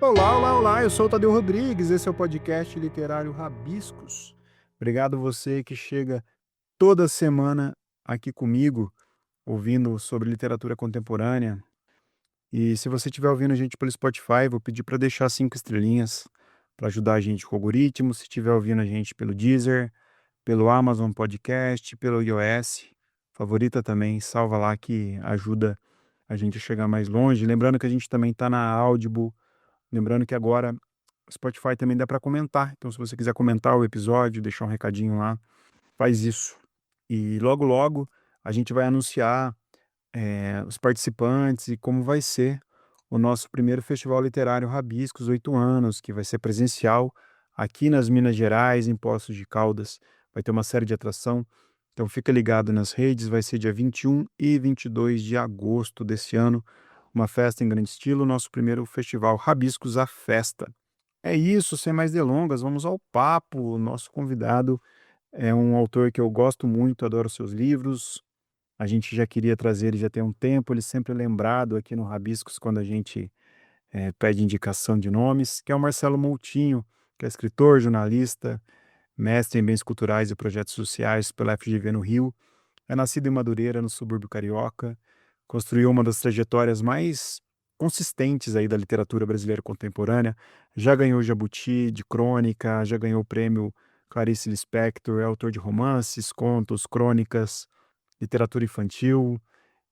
Olá, olá, olá, eu sou o Tadeu Rodrigues, esse é o podcast literário Rabiscos. Obrigado você que chega toda semana aqui comigo, ouvindo sobre literatura contemporânea. E se você estiver ouvindo a gente pelo Spotify, vou pedir para deixar 5 estrelinhas para ajudar a gente com o algoritmo. Se estiver ouvindo a gente pelo Deezer, pelo Amazon Podcast, pelo iOS, favorita também, salva lá que ajuda a gente a chegar mais longe. Lembrando que a gente também está na Audible. Lembrando que agora o Spotify também dá para comentar. Então, se você quiser comentar o episódio, deixar um recadinho lá, faz isso. E logo, logo a gente vai anunciar os participantes e como vai ser o nosso primeiro Festival Literário Rabiscos, 8 anos, que vai ser presencial aqui nas Minas Gerais, em Poços de Caldas. Vai ter uma série de atração. Então, fica ligado nas redes. Vai ser dia 21 e 22 de agosto desse ano. Uma festa em grande estilo, nosso primeiro festival Rabiscos a Festa. É isso, sem mais delongas, vamos ao papo. O nosso convidado é um autor que eu gosto muito, adoro seus livros. A gente já queria trazer ele já tem um tempo, ele sempre é lembrado aqui no Rabiscos quando a gente pede indicação de nomes, que é o Marcelo Moutinho, que é escritor, jornalista, mestre em bens culturais e projetos sociais pela FGV no Rio. É nascido em Madureira, no subúrbio carioca, construiu uma das trajetórias mais consistentes aí da literatura brasileira contemporânea, já ganhou Jabuti de crônica, já ganhou o prêmio Clarice Lispector, é autor de romances, contos, crônicas, literatura infantil,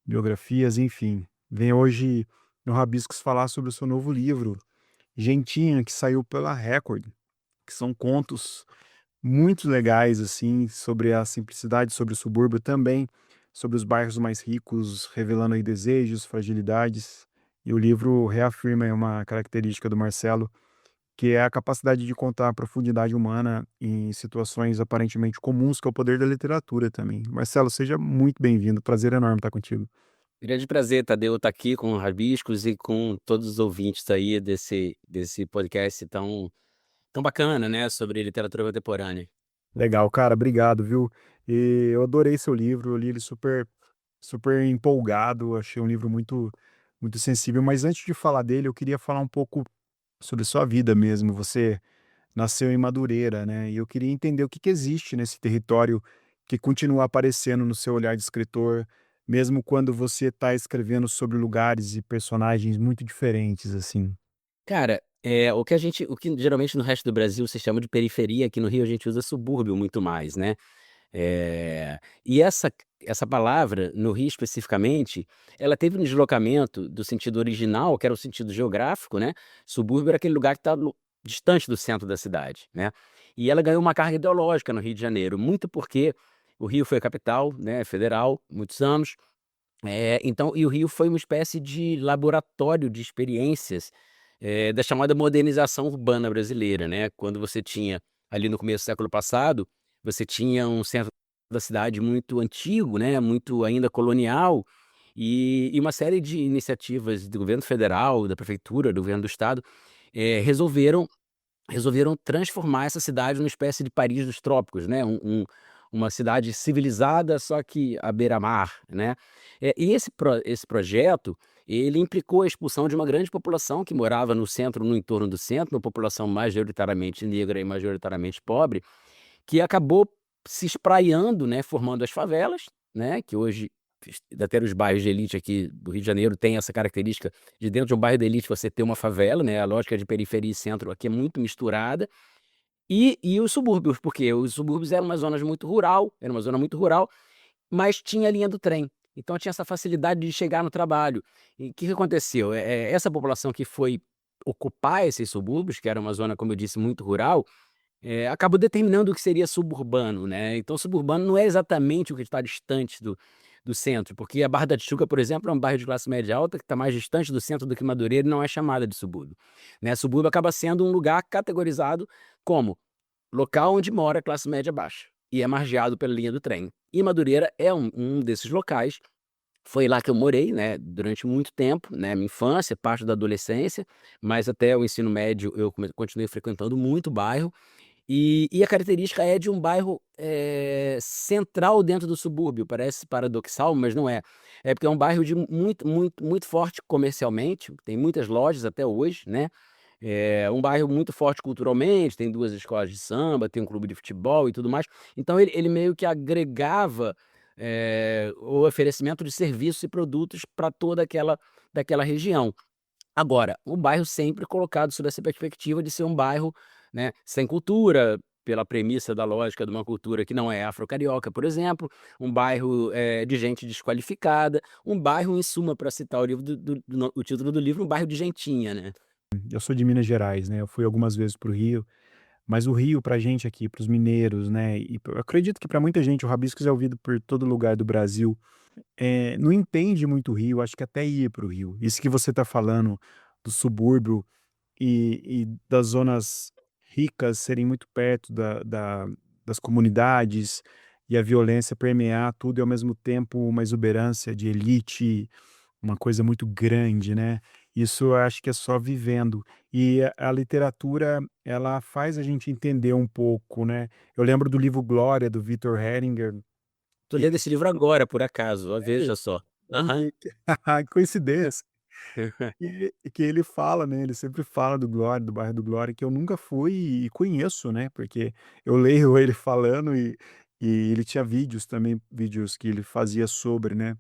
biografias, enfim. Vem hoje no Rabiscos falar sobre o seu novo livro, Gentinha, que saiu pela Record, que são contos muito legais, assim, sobre a simplicidade, sobre o subúrbio também, sobre os bairros mais ricos, revelando aí desejos, fragilidades. E o livro reafirma aí uma característica do Marcelo, que é a capacidade de contar a profundidade humana em situações aparentemente comuns, que é o poder da literatura também. Marcelo, seja muito bem-vindo. Prazer enorme estar contigo. Grande prazer, Tadeu, estar aqui com o Rabiscos e com todos os ouvintes aí desse podcast tão bacana, né, sobre literatura contemporânea. Legal, cara, obrigado, viu? E eu adorei seu livro, eu li ele super, super empolgado, achei um livro muito, muito sensível. Mas antes de falar dele, eu queria falar um pouco sobre sua vida mesmo. Você nasceu em Madureira, né? E eu queria entender o que que existe nesse território que continua aparecendo no seu olhar de escritor, mesmo quando você está escrevendo sobre lugares e personagens muito diferentes, assim. Cara, o que geralmente no resto do Brasil se chama de periferia, aqui no Rio a gente usa subúrbio muito mais, né. E essa palavra, no Rio especificamente, ela teve um deslocamento do sentido original, que era o sentido geográfico, né, subúrbio era aquele lugar que está distante do centro da cidade, né, e ela ganhou uma carga ideológica no Rio de Janeiro, muito porque o Rio foi a capital, né, federal, muitos anos, então e o Rio foi uma espécie de laboratório de experiências, da chamada modernização urbana brasileira, né, quando você tinha, ali no começo do século passado, você tinha um centro da cidade muito antigo, né, muito ainda colonial, e uma série de iniciativas do governo federal, da prefeitura, do governo do estado, resolveram transformar essa cidade numa espécie de Paris dos trópicos, né, uma cidade civilizada, só que à beira-mar, né. E esse projeto, ele implicou a expulsão de uma grande população que morava no centro, no entorno do centro, uma população majoritariamente negra e majoritariamente pobre, que acabou se espraiando, né, formando as favelas, né, que hoje até os bairros de elite aqui do Rio de Janeiro tem essa característica de dentro de um bairro de elite você ter uma favela, né, a lógica de periferia e centro aqui é muito misturada, e os subúrbios, porque os subúrbios era uma zona muito rural, mas tinha a linha do trem, então tinha essa facilidade de chegar no trabalho. E o que que aconteceu? Essa população que foi ocupar esses subúrbios, que era uma zona, como eu disse, muito rural, acabou determinando o que seria suburbano, né. Então suburbano não é exatamente o que está distante do centro, porque a Barra da Tijuca, por exemplo, é um bairro de classe média alta que está mais distante do centro do que Madureira e não é chamada de subúrbio, né. Subúrbio acaba sendo um lugar categorizado como local onde mora a classe média baixa, e é margeado pela linha do trem. E Madureira é um desses locais, foi lá que eu morei, né, durante muito tempo, né, minha infância, parte da adolescência, mas até o ensino médio eu continuei frequentando muito o bairro, e a característica é de um bairro, central dentro do subúrbio, parece paradoxal, mas não é. É porque é um bairro de muito forte comercialmente, tem muitas lojas até hoje, né, É um bairro muito forte culturalmente, tem 2 escolas de samba, tem um clube de futebol e tudo mais. Então ele meio que agregava, o oferecimento de serviços e produtos para toda aquela daquela região. Agora, o bairro sempre colocado sob essa perspectiva de ser um bairro, né, sem cultura, pela premissa da lógica de uma cultura que não é afro-carioca, por exemplo, um bairro, de gente desqualificada, um bairro, em suma, para citar o livro do no o título do livro, um bairro de gentinha, né. Eu sou de Minas Gerais, né, eu fui algumas vezes para o Rio, mas o Rio pra gente aqui, para os mineiros, né, e eu acredito que para muita gente o Rabiscos é ouvido por todo lugar do Brasil, não entende muito o Rio, acho que até ir para o Rio. Isso que você está falando do subúrbio e das zonas ricas serem muito perto das comunidades e a violência permear tudo e ao mesmo tempo uma exuberância de elite, uma coisa muito grande, né. Isso eu acho que é só vivendo. E a literatura, ela faz a gente entender um pouco, né. Eu lembro do livro Glória, do Victor Hellinger, Tô que lendo esse livro agora, por acaso, ó, sério? veja só. Aham. Que coincidência. Que ele fala, né, ele sempre fala do Glória, do bairro do Glória, que eu nunca fui e conheço, né, porque eu leio ele falando e ele tinha vídeos também, vídeos que ele fazia sobre, né.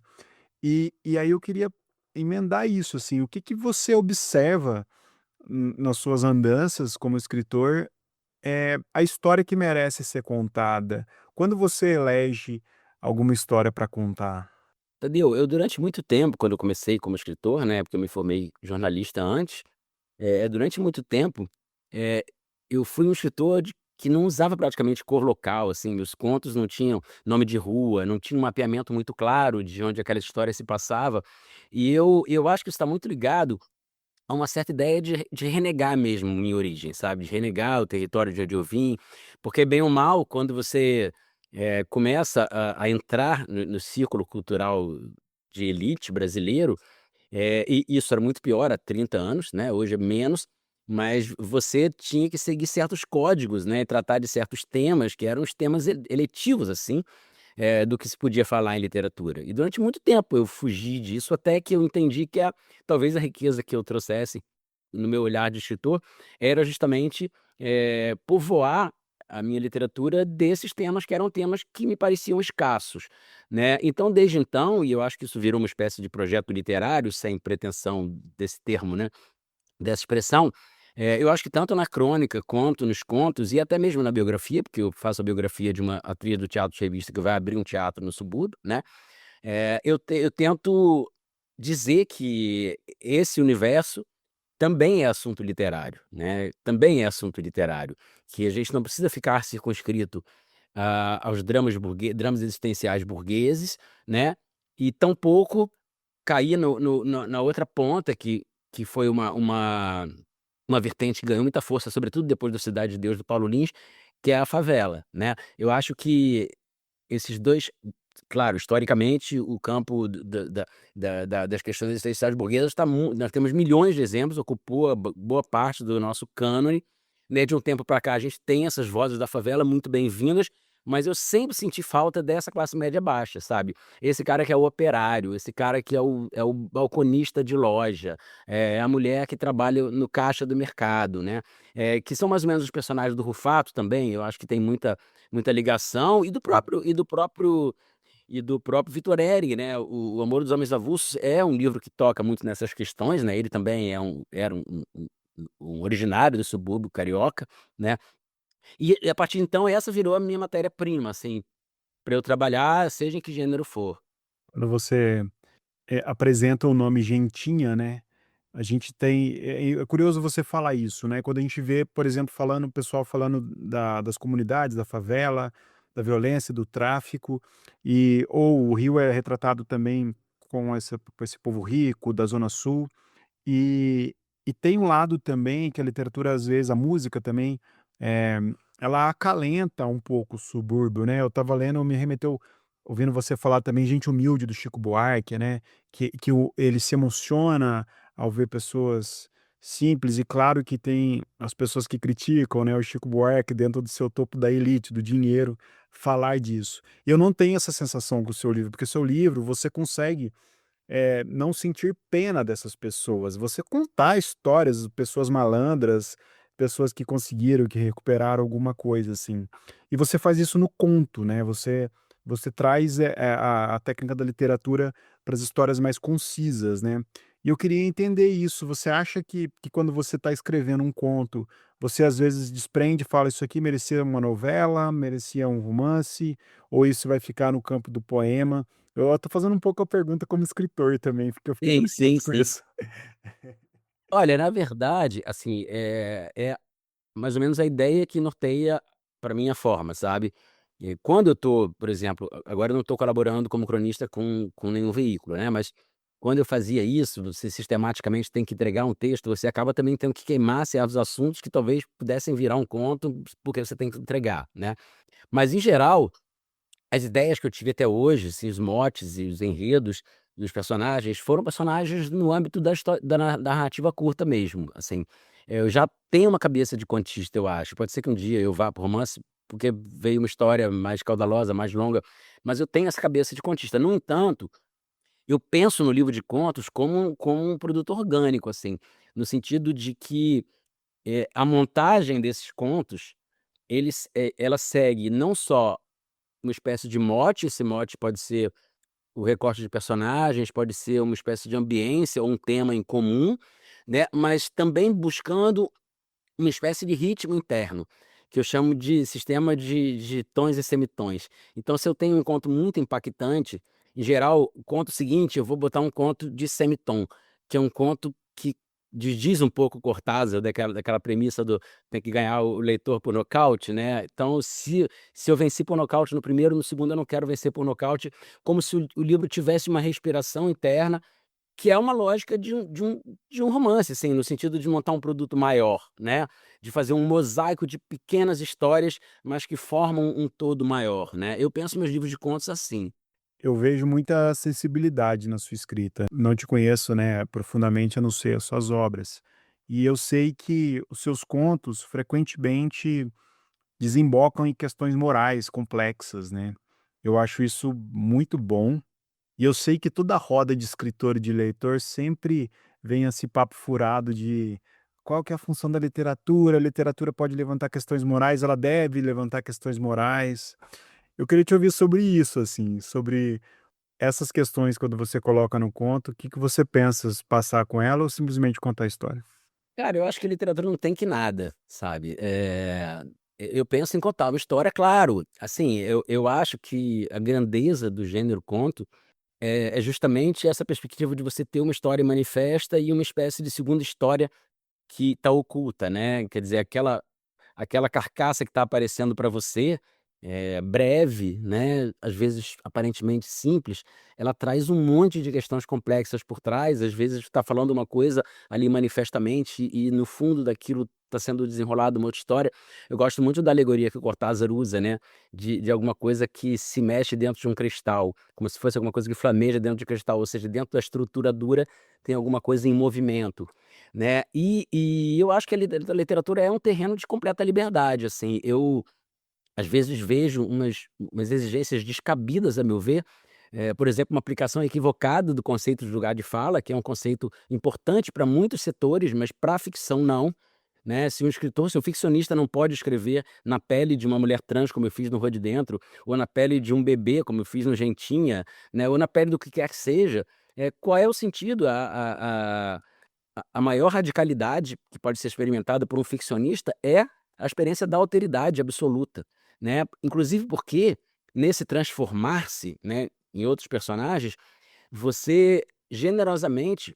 E aí eu queria emendar isso, assim, o que que você observa nas suas andanças como escritor, a história que merece ser contada? Quando você elege alguma história para contar? Tadeu, eu durante muito tempo, quando eu comecei como escritor, né, porque eu me formei jornalista antes, durante muito tempo, eh, eu fui um escritor que não usava praticamente cor local, assim, meus contos não tinham nome de rua, não tinha um mapeamento muito claro de onde aquela história se passava, e eu acho que isso está muito ligado a uma certa ideia de renegar mesmo minha origem, sabe, de renegar o território de onde eu vim, porque bem ou mal, quando você, começa a entrar no círculo cultural de elite brasileiro, e isso era muito pior há 30 anos, né, hoje é menos, mas você tinha que seguir certos códigos, né, e tratar de certos temas que eram os temas eletivos, assim, do que se podia falar em literatura. E durante muito tempo eu fugi disso, até que eu entendi que talvez a riqueza que eu trouxesse no meu olhar de escritor era justamente, povoar a minha literatura desses temas que eram temas que me pareciam escassos, né. Então desde então, e eu acho que isso virou uma espécie de projeto literário, sem pretensão desse termo, né, dessa expressão, eu acho que tanto na crônica quanto nos contos e até mesmo na biografia, porque eu faço a biografia de uma atriz do teatro de revista que vai abrir um teatro no subúrbio, né, eu tento dizer que esse universo também é assunto literário, né, também é assunto literário, que a gente não precisa ficar circunscrito aos dramas existenciais burgueses, né, e tampouco cair na outra ponta que foi uma vertente que ganhou muita força, sobretudo depois do Cidade de Deus, do Paulo Lins, que é a favela, né. Eu acho que esses 2, claro, historicamente, o campo das questões existenciais burguesas está nós temos milhões de exemplos, ocupou a boa parte do nosso cânone, né, de um tempo para cá a gente tem essas vozes da favela muito bem-vindas, mas eu sempre senti falta dessa classe média baixa, sabe. Esse cara que é o operário, esse cara que é o balconista de loja, é a mulher que trabalha no caixa do mercado, né, que são mais ou menos os personagens do Rufato também, eu acho que tem muita ligação, e do próprio Victor Eric, né, o Amor dos Homens Avulsos é um livro que toca muito nessas questões, né, ele também era um originário do subúrbio carioca, né, e a partir de então essa virou a minha matéria-prima, assim, para eu trabalhar, seja em que gênero for. Quando você apresenta o nome Gentinha, né, a gente tem é curioso você falar isso, né, quando a gente vê, por exemplo, falando o pessoal falando das comunidades, da favela, da violência, do tráfico, ou o Rio é retratado também com esse povo rico da zona sul, e tem um lado também que a literatura, às vezes, a música também, eh, ela acalenta um pouco o subúrbio, né. Eu estava lendo, me remeteu ouvindo você falar também Gente Humilde, do Chico Buarque, né, que ele se emociona ao ver pessoas simples, e claro que tem as pessoas que criticam, né, o Chico Buarque dentro do seu topo da elite, do dinheiro, falar disso. Eu não tenho essa sensação com o seu livro, porque o seu livro você consegue não sentir pena dessas pessoas, você contar histórias de pessoas malandras, pessoas que conseguiram, que recuperaram alguma coisa, assim. E você faz isso no conto, né, você traz, a técnica da literatura para as histórias mais concisas, né. E eu queria entender isso, você acha que quando você está escrevendo um conto, você às vezes desprende e fala: "Isso aqui merecia uma novela, merecia um romance", ou isso vai ficar no campo do poema? Eu tô fazendo um pouco a pergunta como escritor também, porque eu fiquei Sim, sim, curioso com sim. isso. Olha, na verdade, assim, é mais ou menos a ideia que norteia para mim a forma, sabe. Quando eu tô, por exemplo, agora eu não estou colaborando como cronista com nenhum veículo, né, mas quando eu fazia isso, você sistematicamente tem que entregar um texto, você acaba também tendo que queimar certos assuntos que talvez pudessem virar um conto, porque você tem que entregar, né. Mas em geral, as ideias que eu tive até hoje, assim, os motes e os enredos dos personagens, foram personagens no âmbito da narrativa curta mesmo, assim. Eu já tenho uma cabeça de contista, eu acho. Pode ser que um dia eu vá para o romance, porque veio uma história mais caudalosa, mais longa, mas eu tenho essa cabeça de contista. No entanto, eu penso no livro de contos como um produto orgânico, assim, no sentido de que, a montagem desses contos, ela segue não só uma espécie de mote, esse mote pode ser o recorte de personagens, pode ser uma espécie de ambiência ou um tema em comum, né, mas também buscando uma espécie de ritmo interno, que eu chamo de sistema de tons e semitons. Então, se eu tenho um encontro muito impactante, em geral, o conto seguinte eu vou botar um conto de semitom, que é um conto que desdiz um pouco o Cortázar daquela premissa do tem que ganhar o leitor por nocaute, né. Então, se eu venci por nocaute no primeiro, no segundo eu não quero vencer por nocaute, como se o livro tivesse uma respiração interna que é uma lógica de um romance, assim, no sentido de montar um produto maior, né, de fazer um mosaico de pequenas histórias, mas que formam um todo maior, né. Eu penso meus livros de contos assim. Eu vejo muita sensibilidade na sua escrita. Não te conheço, né, profundamente, a não ser as suas obras. E eu sei que os seus contos frequentemente desembocam em questões morais complexas, né. Eu acho isso muito bom. E eu sei que toda roda de escritor e de leitor sempre vem esse papo furado de qual que é a função da literatura, a literatura pode levantar questões morais, ela deve levantar questões morais. Eu queria te ouvir sobre isso, assim, sobre essas questões quando você coloca no conto, o que que você pensa, passar com ela ou simplesmente contar a história? Cara, eu acho que a literatura não tem que nada, sabe. Eu penso em contar uma história, claro, assim, eu acho que a grandeza do gênero conto é justamente essa perspectiva de você ter uma história manifesta e uma espécie de segunda história que está oculta, né, quer dizer, aquela carcaça que está aparecendo para você, breve, né, às vezes aparentemente simples, ela traz um monte de questões complexas por trás, às vezes está falando uma coisa ali manifestamente e no fundo daquilo está sendo desenrolado uma outra história. Eu gosto muito da alegoria que o Cortázar usa, né, de alguma coisa que se mexe dentro de um cristal, como se fosse alguma coisa que flameja dentro de cristal, ou seja, dentro da estrutura dura tem alguma coisa em movimento, né. E eu acho que a literatura é um terreno de completa liberdade, assim. Eu, às vezes, vejo umas exigências descabidas, a meu ver, por exemplo, uma aplicação equivocada do conceito de lugar de fala, que é um conceito importante para muitos setores, mas para a ficção não, né. Se um ficcionista não pode escrever na pele de uma mulher trans, como eu fiz no Rua de Dentro, ou na pele de um bebê, como eu fiz no Gentinha, né, ou na pele do que quer que seja, qual é o sentido? A maior radicalidade que pode ser experimentada por um ficcionista é a experiência da alteridade absoluta, né. Inclusive porque, nesse transformar-se, né, em outros personagens, você generosamente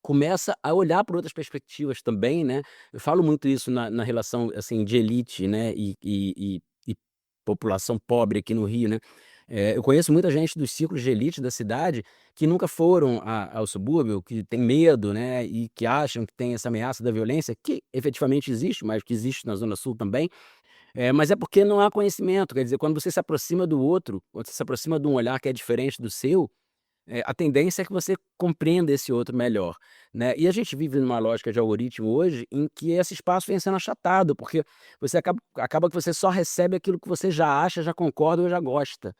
começa a olhar por outras perspectivas também, né. Eu falo muito isso na relação, assim, de elite, né, e população pobre aqui no Rio, né. Eu conheço muita gente dos círculos de elite da cidade que nunca foram ao subúrbio, que tem medo, né, e que acham que tem essa ameaça da violência, que efetivamente existe, mas que existe na zona sul também, mas é porque não há conhecimento, quer dizer, quando você se aproxima do outro, quando você se aproxima de um olhar que é diferente do seu, a tendência é que você compreenda esse outro melhor, né. E a gente vive numa lógica de algoritmo hoje em que esse espaço vem sendo achatado, porque você acaba que você só recebe aquilo que você já acha, já concorda ou já gosta,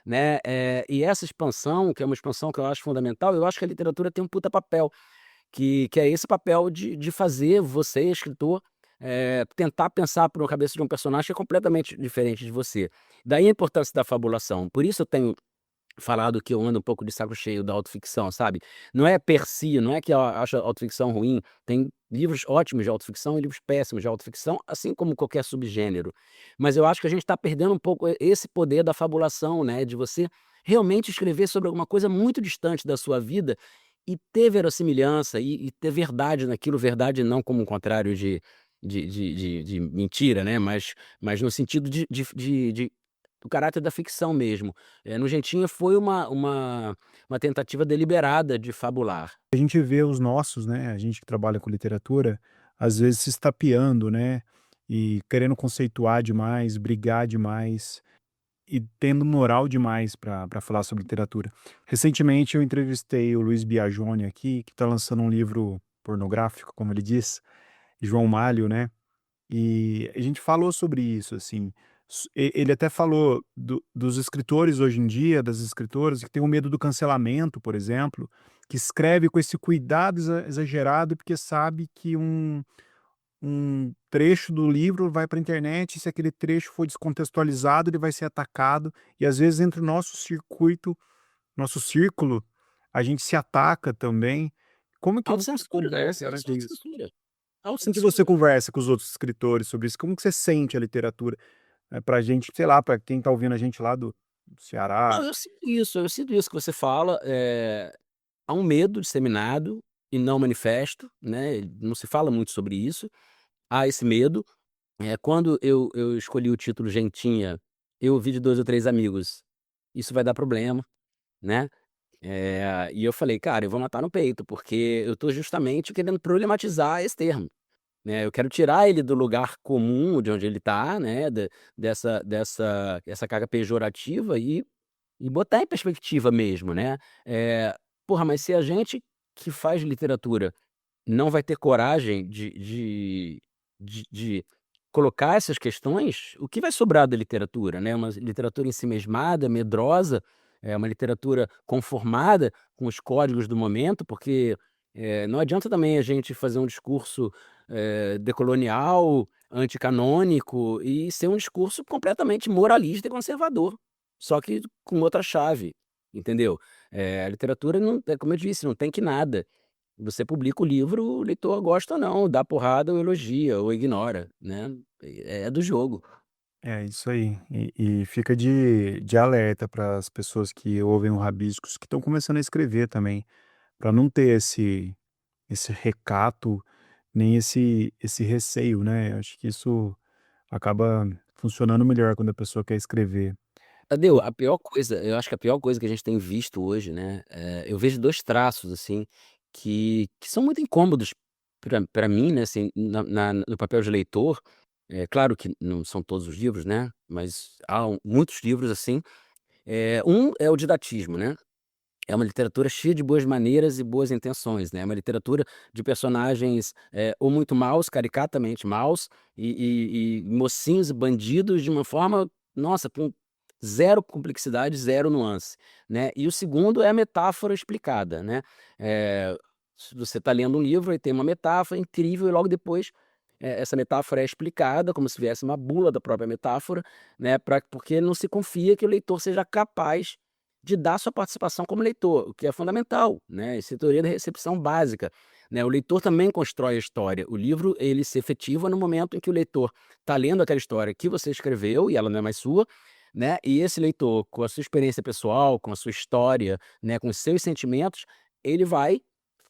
né? E essa expansão, que é uma expansão que eu acho fundamental, eu acho que a literatura tem um puta papel, que é esse papel de fazer você, escritor, tentar pensar por uma cabeça de um personagem que é completamente diferente de você. Daí a importância da fabulação. Por isso eu tenho falado que eu ando um pouco de saco cheio da autoficção, sabe. Não é per si, não é que eu acho a autoficção ruim, tem livros ótimos de autoficção e livros péssimos de autoficção, assim como qualquer subgênero. Mas eu acho que a gente está perdendo um pouco esse poder da fabulação, né, de você realmente escrever sobre alguma coisa muito distante da sua vida e ter verossimilhança e ter verdade naquilo, verdade não como um contrário de mentira, né, mas no sentido de do caráter da ficção mesmo. Nojentinha foi uma tentativa deliberada de fabular. A gente vê os nossos, né, a gente que trabalha com literatura, às vezes se estapeando, né, e querendo conceituar demais, brigar demais e tendo moral demais para falar sobre literatura. Recentemente eu entrevistei o Luiz Biagione aqui, que está lançando um livro pornográfico, como ele diz, João Malho, né, e a gente falou sobre isso, assim, ele até falou dos escritores hoje em dia, das escritoras que têm o medo do cancelamento, por exemplo, que escreve com esse cuidado exagerado, porque sabe que um trecho do livro vai para a internet, e se aquele trecho for descontextualizado, ele vai ser atacado, e às vezes entre o nosso circuito, nosso círculo, a gente se ataca também. Como que você Autocensura, conversa, né, isso é disso? autocensura, Como que você autocensura. conversa com os outros escritores sobre isso? Como que você sente a literatura? Pra gente, sei lá, pra quem tá ouvindo a gente lá do Ceará. Não, eu sinto isso que você fala, há um medo disseminado e não manifesto, né, não se fala muito sobre isso, há esse medo. Quando eu escolhi o título Gentinha, eu ouvi de 2 ou 3 amigos: "Isso vai dar problema", né. E eu falei: "Cara, eu vou matar no peito, porque eu tô justamente querendo problematizar esse termo, né, eu quero tirar ele do lugar comum de onde ele tá, né, dessa essa carga pejorativa e botar em perspectiva mesmo, né. Porra, mas se a gente que faz literatura não vai ter coragem de colocar essas questões, o que vai sobrar da literatura, né, uma literatura ensimesmada, medrosa, uma literatura conformada com os códigos do momento, porque, não adianta também a gente fazer um discurso, decolonial, anticanônico e ser um discurso completamente moralista e conservador, só que com outra chave, entendeu? A literatura não é como eu disse, não tem que nada. Você publica o livro, o leitor gosta ou não, dá porrada ou elogia ou ignora, né, é do jogo. É isso aí. E fica de alerta para as pessoas que ouvem o Rabiscos, que estão começando a escrever também, para não ter esse recato, nem esse receio, né. Acho que isso acaba funcionando melhor quando a pessoa quer escrever. Tadeu, a pior coisa eu acho que a pior coisa que a gente tem visto hoje, né, eu vejo 2 traços, assim, que são muito incômodos pra mim, né, assim, no papel de leitor. Claro que não são todos os livros, né, mas há muitos livros assim. Um é o didatismo, né. É uma literatura cheia de boas maneiras e boas intenções, né, é uma literatura de personagens, ou muito maus, caricatamente maus, e mocinhos e bandidos de uma forma, nossa, com zero complexidade, zero nuance, né. E o segundo é a metáfora explicada, né. Se você está lendo um livro e tem uma metáfora incrível e logo depois, essa metáfora é explicada como se viesse uma bula da própria metáfora, né, porque não se confia que o leitor seja capaz de dar sua participação como leitor, o que é fundamental, né, isso é teoria da recepção básica, né, o leitor também constrói a história, o livro ele se efetiva no momento em que o leitor está lendo aquela história que você escreveu e ela não é mais sua, né, e esse leitor com a sua experiência pessoal, com a sua história, né, com os seus sentimentos, ele vai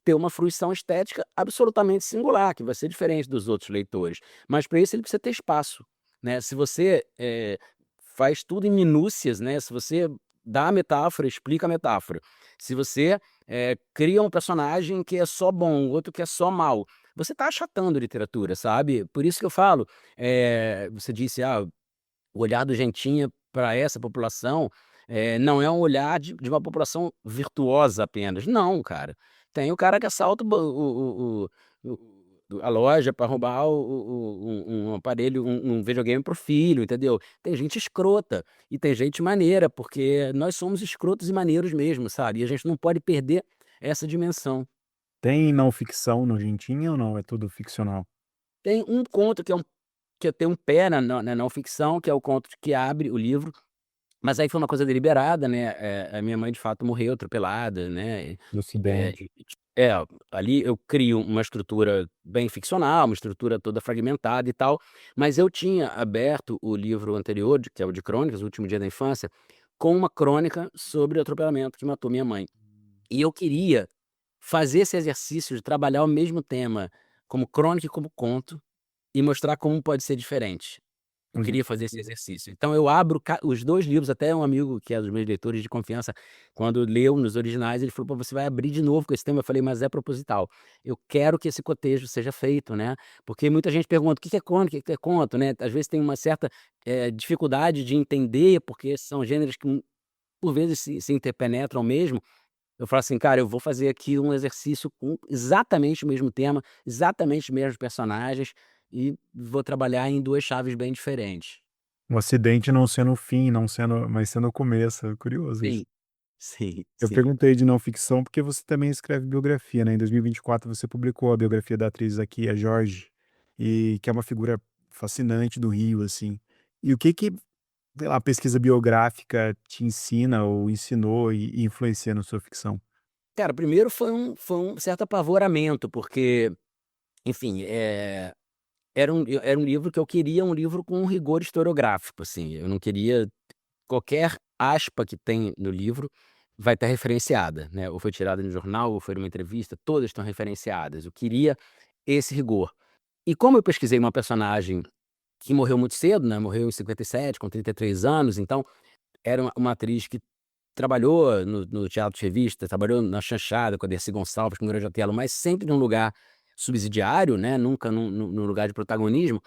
ter uma fruição estética absolutamente singular, que vai ser diferente dos outros leitores, mas para isso ele precisa ter espaço, né, se você, faz tudo em minúcias, né, se você dá a metáfora, explica a metáfora. Se você, cria um personagem que é só bom, outro que é só mal, você está achatando a literatura, sabe. Por isso que eu falo, você disse: "Ah, o olhar do Gentinha para essa população, não é um olhar de uma população virtuosa apenas". Não, cara. Tem o cara que assalta o a loja para roubar um aparelho, um videogame pro filho, entendeu? Tem gente escrota e tem gente maneira, porque nós somos escrotos e maneiros mesmo, sabe? E a gente não pode perder essa dimensão. Tem não ficção no Gentinha ou não? É tudo ficcional? Tem um conto que tem um pé na não ficção, que é o conto que abre o livro, mas aí foi uma coisa deliberada, né, a minha mãe de fato morreu atropelada, né, Do eh, acidente. é, ali eu crio uma estrutura bem ficcional, uma estrutura toda fragmentada e tal, mas eu tinha aberto o livro anterior, que é o de crônicas, O Último Dia da Infância, com uma crônica sobre o atropelamento que matou minha mãe. E eu queria fazer esse exercício de trabalhar o mesmo tema como crônica e como conto, e mostrar como pode ser diferente. Eu Uhum. queria fazer esse exercício. Então eu abro os 2 livros, até um amigo que é dos meus leitores de confiança, quando leu nos originais, ele falou: "Pô, você vai abrir de novo com esse tema?" Eu falei: "Mas é proposital. Eu quero que esse cotejo seja feito, né." Porque muita gente pergunta: "O que que é crônica, o que que é conto?", né. Às vezes tem uma certa, dificuldade de entender, porque são gêneros que, por vezes, se interpenetram mesmo. Eu falo assim: "Cara, eu vou fazer aqui um exercício com exatamente o mesmo tema, exatamente os mesmos personagens, e vou trabalhar em 2 chaves bem diferentes." O acidente não sendo o fim, não sendo mas sendo o começo, é curioso isso. Sim, sim, Eu sim. perguntei de não ficção, porque você também escreve biografia, né, em 2024 você publicou a biografia da atriz Zakiya Jorge, e que é uma figura fascinante do Rio, assim. E o que que, sei lá, a pesquisa biográfica te ensina ou ensinou e influencia na sua ficção? Cara, primeiro foi um certo apavoramento, porque, enfim, era um livro que eu queria um livro com um rigor historiográfico, assim, eu não queria qualquer aspa que tem no livro vai estar referenciada, né, ou foi tirada no jornal, ou foi numa entrevista, todas estão referenciadas. Eu queria esse rigor. E como eu pesquisei uma personagem que morreu muito cedo, né, morreu em 57, com 33 anos, então era uma atriz que trabalhou no teatro de revista, trabalhou na chanchada com a Dercy Gonçalves, com o Grande Otelo, mas sempre num lugar subsidiário, né, nunca num lugar de protagonismo.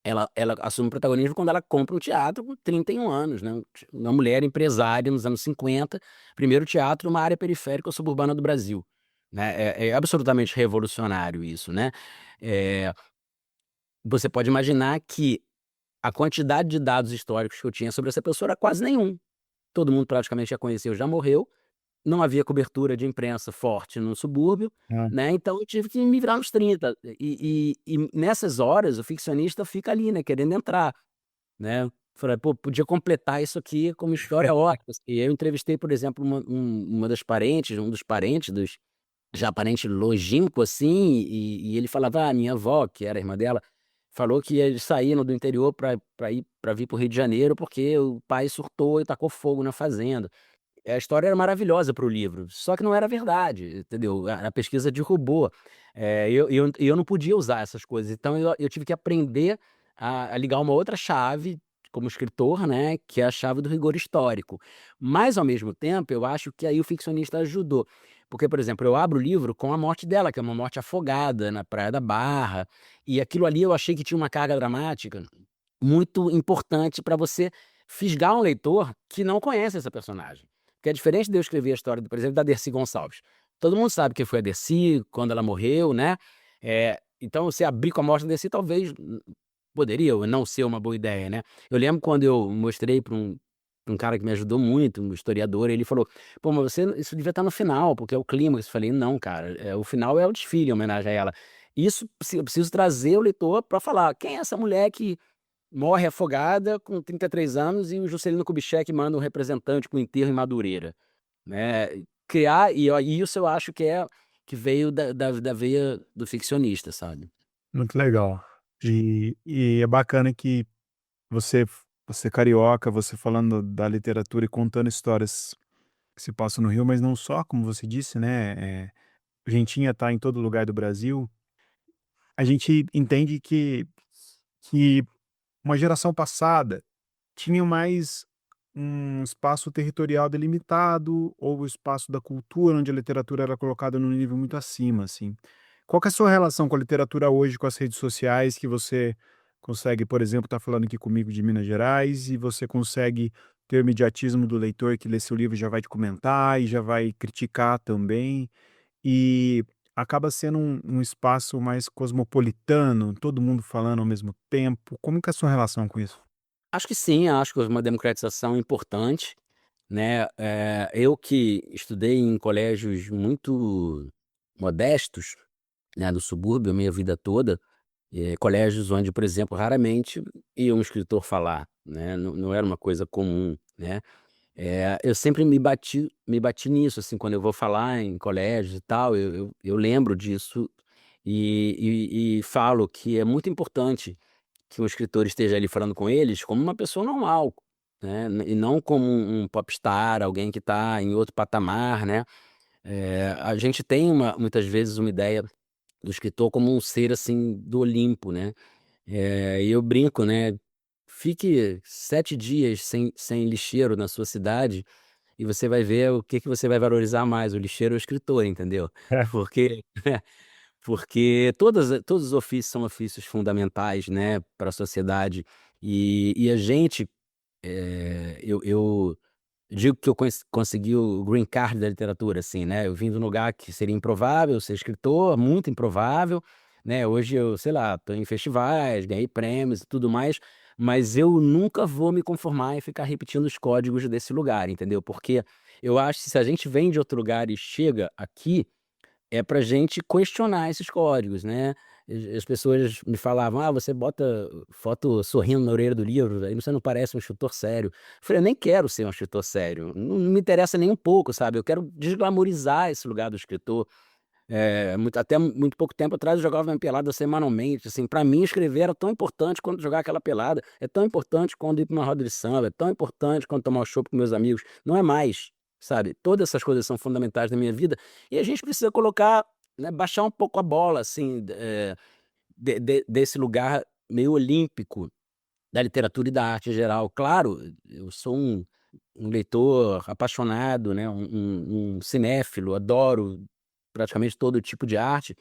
Ela assume o protagonismo quando ela compra um teatro com 31 anos, né, uma mulher empresária nos anos 50, primeiro teatro numa área periférica ou suburbana do Brasil, né, é absolutamente revolucionário isso, né. Eh, Você pode imaginar que a quantidade de dados históricos que eu tinha sobre essa pessoa era quase nenhum. Todo mundo praticamente já conheceu, já morreu, não havia cobertura de imprensa forte no subúrbio, Hã. né, então eu tive que me virar nos 30. E nessas horas o ficcionista fica ali, né, querendo entrar, né. Falei: "Pô, podia completar isso aqui como história ótima." E aí eu entrevistei, por exemplo, uma das parentes, um dos parentes dos já parente longínquo, assim, e ele falava: "Ah, minha avó", que era a irmã dela, falou que eles saíram do interior pra vir para o Rio de Janeiro, porque o pai surtou e tacou fogo na fazenda. A história era maravilhosa para o livro, só que não era verdade, entendeu? A pesquisa derrubou. Eu não podia usar essas coisas, então eu tive que aprender a ligar uma outra chave como escritor, né, que é a chave do rigor histórico. Mas, ao mesmo tempo, eu acho que aí o ficcionista ajudou, porque, por exemplo, eu abro o livro com a morte dela, que é uma morte afogada na Praia da Barra, e aquilo ali eu achei que tinha uma carga dramática muito importante para você fisgar um leitor que não conhece essa personagem. Porque é diferente de eu escrever a história, por exemplo, da Dercy Gonçalves. Todo mundo sabe quem foi a Dercy, quando ela morreu, né. Então você abrir com a morte da Dercy talvez poderia ou não ser uma boa ideia, né. Eu lembro quando eu mostrei para um cara que me ajudou muito, um historiador, ele falou: "Pô, mas você isso devia estar no final, porque é o clímax." Eu falei: "Não, cara, o final é o desfile em homenagem a ela. Isso eu preciso trazer o leitor para falar: quem é essa mulher que morre afogada com 33 anos e o Juscelino Kubitschek manda um representante para o enterro em Madureira, né." Criar e ó, isso eu acho que veio da veia do ficcionista, sabe. Muito legal. E é bacana que você é carioca, você falando da literatura e contando histórias que se passam no Rio, mas não só, como você disse, né, Argentina tá em todo lugar do Brasil. A gente entende que uma geração passada tinha mais um espaço territorial delimitado, ou o espaço da cultura, onde a literatura era colocada num nível muito acima, assim. Qual que é a sua relação com a literatura hoje, com as redes sociais, que você consegue, por exemplo, estar falando aqui comigo de Minas Gerais, e você consegue ter o imediatismo do leitor que lê seu livro e já vai te comentar e já vai criticar também. E acaba sendo um espaço mais cosmopolitano, todo mundo falando ao mesmo tempo. Como que é a sua relação com isso? Acho que sim, acho que uma democratização importante, né, eu que estudei em colégios muito modestos, né, do subúrbio a minha vida toda, colégios onde, por exemplo, raramente ia um escritor falar, né, não era uma coisa comum, né. Eu sempre me bati nisso, assim, quando eu vou falar em colégios e tal, eu lembro disso e falo que é muito importante que um escritor esteja ali falando com eles como uma pessoa normal, né, e não como um popstar, alguém que está em outro patamar, né. A gente tem muitas vezes uma ideia do escritor como um ser, assim, do Olimpo, né. E eu brinco, né, fique 7 dias sem lixeiro na sua cidade e você vai ver o que que você vai valorizar mais, o lixeiro ou o escritor, entendeu. É, Porque todos os ofícios são ofícios fundamentais, né, para a sociedade, e a gente, eu digo que eu consegui o green card da literatura, assim, né, eu vim de um lugar que seria improvável ser escritor, muito improvável, né, hoje eu, sei lá, estou em festivais, ganhei prêmios e tudo mais, mas eu nunca vou me conformar em ficar repetindo os códigos desse lugar, entendeu. Porque eu acho que se a gente vem de outro lugar e chega aqui, é pra gente questionar esses códigos, né. As pessoas me falavam: "Ah, você bota foto sorrindo na orelha do livro, aí você não parece um escritor sério". Eu falei: "Eu nem quero ser um escritor sério, não me interessa nem um pouco, sabe, eu quero desglamorizar esse lugar do escritor". Até muito pouco tempo atrás eu jogava minha pelada semanalmente, assim, pra mim escrever era tão importante quanto jogar aquela pelada, é tão importante quanto ir pra uma roda de samba, é tão importante quanto tomar um chopp com meus amigos, não é mais, sabe. Todas essas coisas são fundamentais na minha vida, e a gente precisa colocar, né, baixar um pouco a bola, assim, desse lugar meio olímpico da literatura e da arte em geral. Claro, eu sou um leitor apaixonado, né, um cinéfilo, adoro praticamente todo tipo de arte,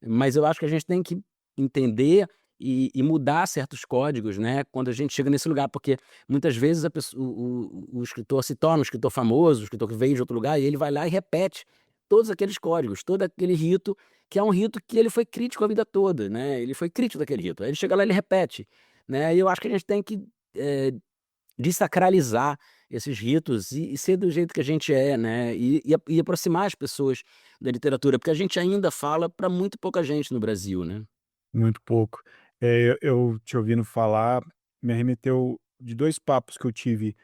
mas eu acho que a gente tem que entender e mudar certos códigos, né, quando a gente chega nesse lugar, porque muitas vezes a pesso o escritor se torna um escritor famoso, um escritor que veio de outro lugar, e ele vai lá e repete todos aqueles códigos, todo aquele rito, que é um rito que ele foi crítico a vida toda, né, ele foi crítico daquele rito, aí ele chega lá e ele repete, né, e eu acho que a gente tem que, desacralizar esses ritos e ser do jeito que a gente é, né, e aproximar as pessoas da literatura, porque a gente ainda fala para muito pouca gente no Brasil, né. muito pouco. Eu te ouvindo falar, me arremeteu de 2 papos que eu tive,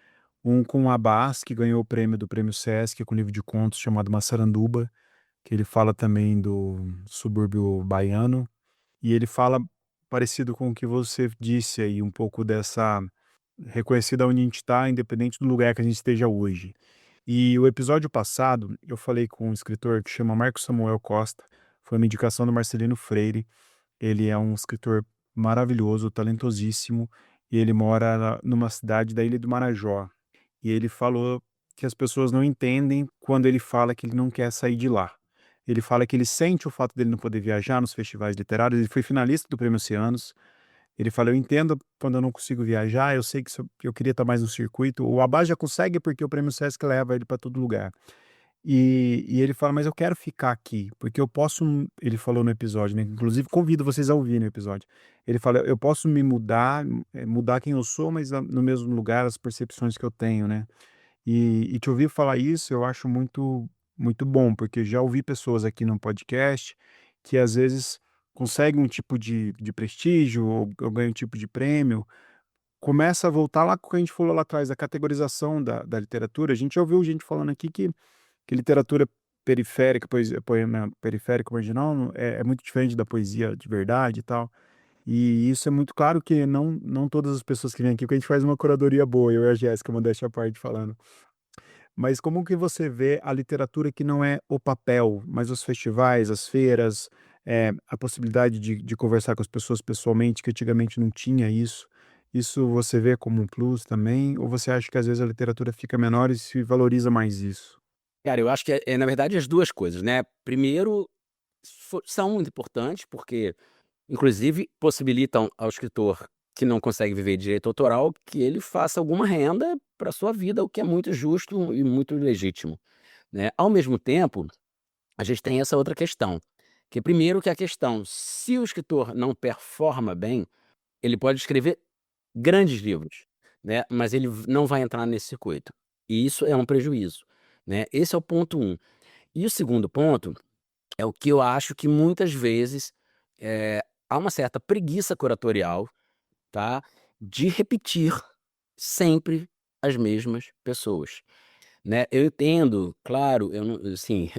um com o Abbas, que ganhou o prêmio do Prêmio Sesc com um livro de contos chamado Massaranduba, que ele fala também do subúrbio baiano, e ele fala parecido com o que você disse aí, um pouco dessa reconhecida onde a gente está, independente do lugar que a gente esteja hoje. E o episódio passado, eu falei com um escritor que chama Marcos Samuel Costa, foi uma indicação do Marcelino Freire. Ele é um escritor maravilhoso, talentosíssimo, e ele mora numa cidade da Ilha do Marajó. E ele falou que as pessoas não entendem quando ele fala que ele não quer sair de lá. Ele fala que ele sente o fato dele não poder viajar nos festivais literários. Ele foi finalista do Prêmio Oceanos. Ele fala: "Eu entendo quando eu não consigo viajar, eu sei que se eu queria estar mais no circuito". O Abá já consegue, porque o Prêmio Sesc leva ele para todo lugar. E ele fala: "Mas eu quero ficar aqui, porque eu posso", ele falou no episódio, né, inclusive convido vocês a ouvirem o episódio. Ele fala: "Eu posso me mudar, mudar quem eu sou, mas no mesmo lugar as percepções que eu tenho, né". E te ouvir falar isso eu acho muito bom, porque já ouvi pessoas aqui no podcast que às vezes conseguem um tipo de prestígio ou ganham um tipo de prêmio, começa a voltar lá com o que a gente falou lá atrás, da categorização da literatura. A gente já ouviu gente falando aqui que literatura periférica, poesia, poema periférico marginal é muito diferente da poesia de verdade e tal. E isso é muito claro que não todas as pessoas que vêm aqui, porque a gente faz uma curadoria boa, eu e a Jéssica, modéstia à parte falando. Mas como que você vê a literatura que não é o papel, mas os festivais, as feiras, a possibilidade de conversar com as pessoas pessoalmente, que antigamente não tinha isso. Isso você vê como um plus também, ou você acha que às vezes a literatura fica menor e se valoriza mais isso? Cara, eu acho que na verdade as 2 coisas, né. Primeiro, são muito importantes, porque inclusive possibilitam ao escritor que não consegue viver de direito autoral, que ele faça alguma renda para sua vida, o que é muito justo e muito legítimo, né. Ao mesmo tempo, a gente tem essa outra questão. Que primeiro que a questão, se o escritor não performa bem, ele pode escrever grandes livros, né, mas ele não vai entrar nesse circuito. E isso é um prejuízo, né. Esse é o ponto um. E o segundo ponto é o que eu acho que muitas vezes, há uma certa preguiça curatorial, tá, de repetir sempre as mesmas pessoas, né. Eu entendo, claro, eu não assim,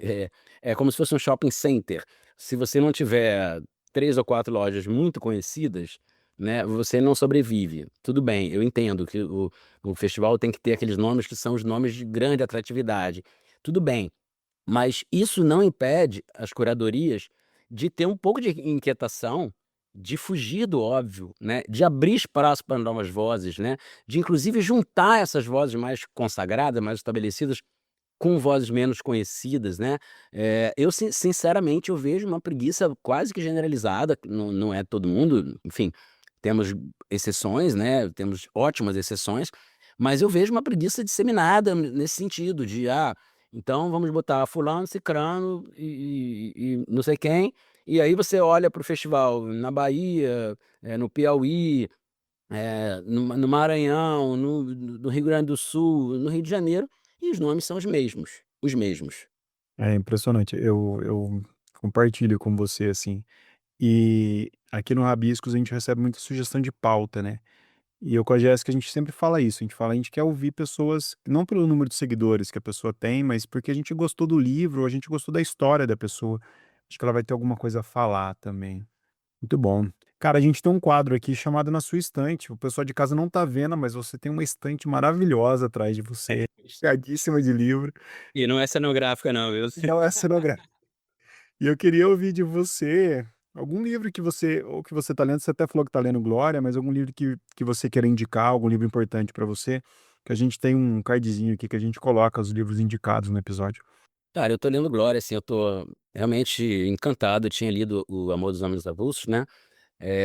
é como se fosse um shopping center. Se você não tiver 3 ou 4 lojas muito conhecidas, né, você não sobrevive. Tudo bem, eu entendo que o festival tem que ter aqueles nomes que são os nomes de grande atratividade. Tudo bem. Mas isso não impede as curadorias de ter um pouco de inquietação, de fugir do óbvio, né, de abrir espaço para novas vozes, né, de inclusive juntar essas vozes mais consagradas, mais estabelecidas, com vozes menos conhecidas, né. Eu sinceramente eu vejo uma preguiça quase que generalizada, não é todo mundo, enfim, temos exceções, né, temos ótimas exceções, mas eu vejo uma preguiça disseminada nesse sentido de: "Ah, então vamos botar fulano, cicrano e não sei quem", e aí você olha para o festival na Bahia, no Piauí, no Maranhão, no Rio Grande do Sul, no Rio de Janeiro, e os nomes são os mesmos, os mesmos. É impressionante. Eu compartilho com você, assim. E aqui no Rabiscos a gente recebe muita sugestão de pauta, né. E eu com a Jéssica a gente sempre fala isso, a gente quer ouvir pessoas, não pelo número de seguidores que a pessoa tem, mas porque a gente gostou do livro, ou a gente gostou da história da pessoa. Acho que ela vai ter alguma coisa a falar também. Muito bom. Cara, a gente tem um quadro aqui chamado Na Sua Estante. O pessoal de casa não tá vendo, mas você tem uma estante maravilhosa atrás de você, recheadíssima de livro. E não é cenográfica não, viu. Não é cenográfica. E eu queria ouvir de você algum livro que você tá lendo, você até falou que tá lendo Glória, mas algum livro que você queira indicar, algum livro importante pra você, que a gente tem um cardzinho aqui que a gente coloca os livros indicados no episódio. Cara, eu tô lendo Glória, assim, eu tô realmente encantado, eu tinha lido O Amor dos Homens Avulsos, né,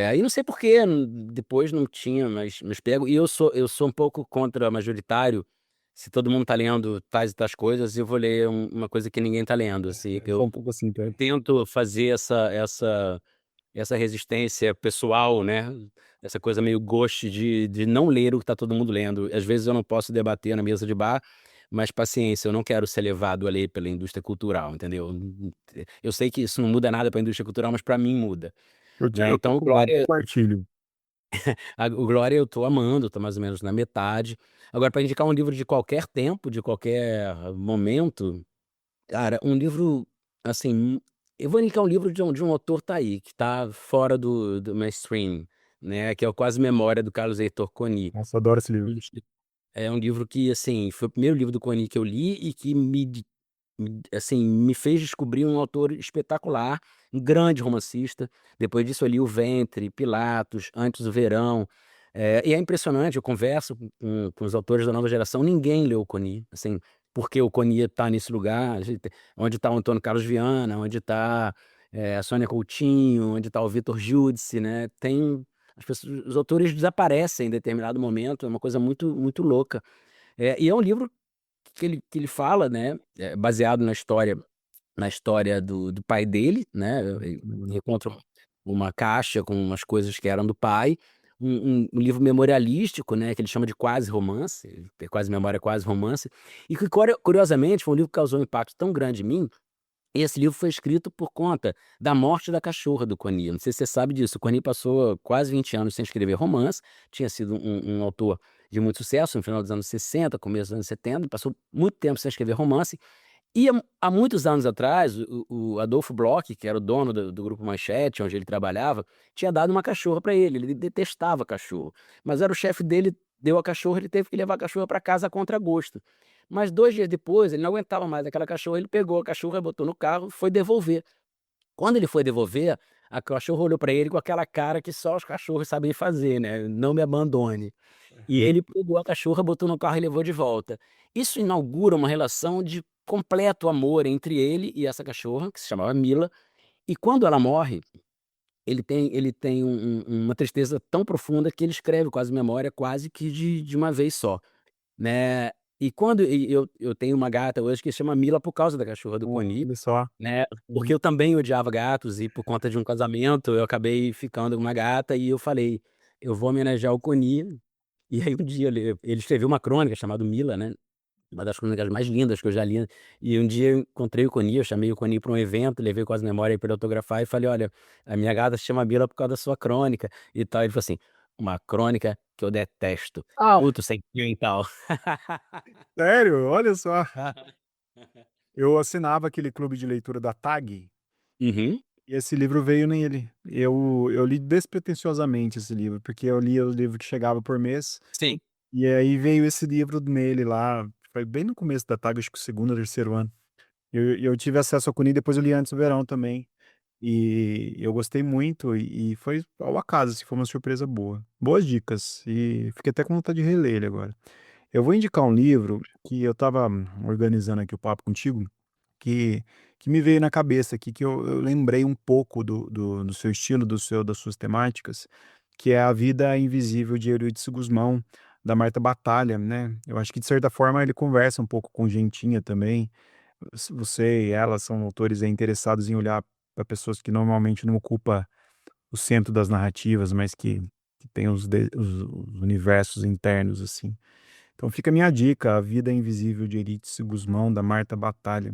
aí não sei por que depois não tinha mais pego, e eu sou um pouco contra majoritário, se todo mundo tá lendo tais e tais coisas, eu vou ler uma coisa que ninguém tá lendo, assim, Eu eu sou um pouco assim, tá? tento fazer essa resistência pessoal, né, essa coisa meio ghost de não ler o que tá todo mundo lendo. Às vezes eu não posso debater na mesa de bar, mas paciência, eu não quero ser levado a ler pela indústria cultural, entendeu. Eu sei que isso não muda nada pra indústria cultural, mas pra mim muda, né. Eu Então Glória compartilho. o Glória eu tô amando, tô mais ou menos na metade. Agora pra indicar um livro de qualquer tempo, de qualquer momento, cara, um livro, assim, eu vou indicar um livro de um autor, tá aí, que tá fora do mainstream, né, que é o Quase Memória, do Carlos Heitor Coni. Nossa, adoro esse livro. É um livro que, assim, foi o primeiro livro do Coni que eu li e que assim, me fez descobrir um autor espetacular, um grande romancista. Depois disso eu li O Ventre, Pilatos, Antes do Verão, e é impressionante, eu converso com os autores da nova geração, ninguém leu o Coni, assim, porque o Coni está nesse lugar, a gente onde está o Antônio Carlos Viana, onde está, a Sônia Coutinho, onde está o Vitor Giudice, né, tem as pessoas, os autores desaparecem em determinado momento, é uma coisa muito muito louca. E é um livro que ele fala, né, baseado na história do pai dele, né, ele encontra uma caixa com umas coisas que eram do pai, um livro memorialístico, né, que ele chama de quase romance, quase memória, quase romance, e que curiosamente foi um livro que causou um impacto tão grande em mim, e esse livro foi escrito por conta da morte da cachorra do Coni. Não sei se você sabe disso, o Coni passou quase 20 anos sem escrever romance, tinha sido um autor de muito sucesso no final dos anos 60, começo dos anos 70, passou muito tempo sem escrever romance, e há muitos anos atrás, o Adolfo Bloch, que era o dono do Grupo Manchete, onde ele trabalhava, tinha dado uma cachorra para ele detestava cachorro, mas era o chefe dele, deu a cachorra, ele teve que levar a cachorra para casa a contragosto. Mas 2 dias depois, ele não aguentava mais aquela cachorra, ele pegou a cachorra, botou no carro e foi devolver. Quando ele foi devolver, a cachorra olhou para ele com aquela cara que só os cachorros sabem fazer, né, "não me abandone". E ele pegou a cachorra, botou no carro e levou de volta. Isso inaugura uma relação de completo amor entre ele e essa cachorra, que se chamava Mila, e quando ela morre, ele tem uma tristeza tão profunda que ele escreve Quase Memória quase que de uma vez só, né. E quando eu tenho uma gata hoje que chama Mila por causa da cachorra do Coni, Olha só. né, porque Uhum. eu também odiava gatos e por conta de um casamento eu acabei ficando com uma gata e eu falei: "Eu vou homenagear o Coni". E aí um dia ele escreveu uma crônica chamada Mila, né, uma das crônicas mais lindas que eu já li, e um dia eu encontrei o Coni, eu chamei o Coni para um evento, levei com as memórias para ele autografar e falei: "Olha, a minha gata se chama Mila por causa da sua crônica", e tal. Ele falou assim: "Uma crônica que eu detesto, Ah, muito sentimental". sério? Olha só. Eu assinava aquele clube de leitura da TAG, Uhum. e esse livro veio nele. Eu li despretensiosamente esse livro, porque eu lia o livro que chegava por mês, Sim. e aí veio esse livro nele lá, foi bem no começo da TAG, acho que o segundo ou terceiro ano. Eu tive acesso ao Cuni, depois eu li antes do verão também, e eu gostei muito e foi ao acaso, assim, foi uma surpresa boa. Boas dicas, e fiquei até com vontade de reler ele agora. Eu vou indicar um livro que eu estava organizando aqui o papo contigo, que que me veio na cabeça aqui, que eu lembrei um pouco do seu estilo, das suas temáticas, que é A Vida Invisível de Eurídice Gusmão, da Marta Batalha, né. Eu acho que de certa forma ele conversa um pouco com Gentinha também. Se você e ela são autores aí interessados em olhar para pessoas que normalmente não ocupa o centro das narrativas, mas que tem os universos internos, assim. Então fica a minha dica, A Vida Invisível de Eurídice Gusmão, da Marta Batalha.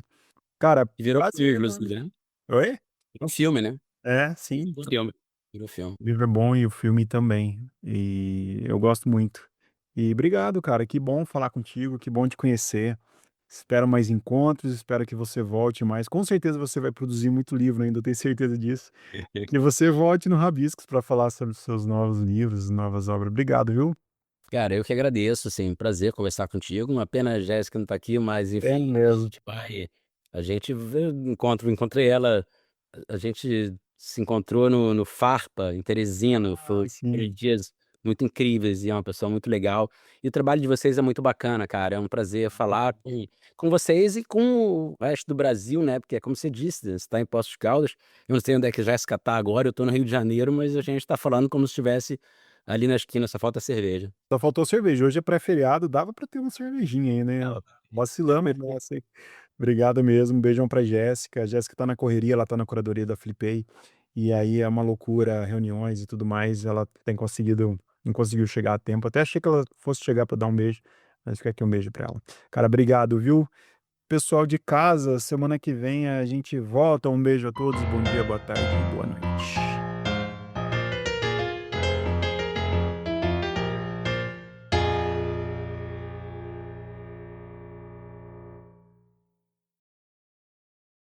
Cara, E virou filme basicamente. inclusive, né. Oi? Virou filme, né. É, sim. Virou filme. Virou filme. O livro é bom e o filme também. E eu gosto muito. E obrigado, cara. Que bom falar contigo, que bom te conhecer. Espero mais encontros, espero que você volte mais. Com certeza você vai produzir muito livro ainda, eu tenho certeza disso. Que você volte no Rabiscos para falar sobre os seus novos livros, novas obras. Obrigado, viu? Cara, eu que agradeço, assim, prazer conversar contigo. Uma pena a Jéssica não tá aqui, mas É enfim, mesmo. a gente encontrei ela, a gente se encontrou no Farpa, em Teresina, Ah, foi sim. 3 dias muito incríveis e é uma pessoa muito legal. E o trabalho de vocês é muito bacana, cara, é um prazer falar com vocês e com o resto do Brasil, né, porque é como você disse, você tá em Poços de Caldas, eu não sei onde é que a Jéssica tá agora, eu tô no Rio de Janeiro, mas a gente tá falando como se estivesse ali na esquina, só falta cerveja. Só faltou cerveja. Hoje é pré-feriado, dava para ter uma cervejinha aí, né? Ela Vacilamos nessa, hein? Obrigado mesmo, um beijão pra Jéssica. A Jéssica tá na correria, ela tá na curadoria da Flipei, e aí é uma loucura, reuniões e tudo mais, ela tem conseguido não conseguiu chegar a tempo, até achei que ela fosse chegar pra dar um beijo, mas fica aqui um beijo pra ela. Cara, obrigado, viu. Pessoal de casa, semana que vem a gente volta, um beijo a todos, bom dia, boa tarde e boa noite.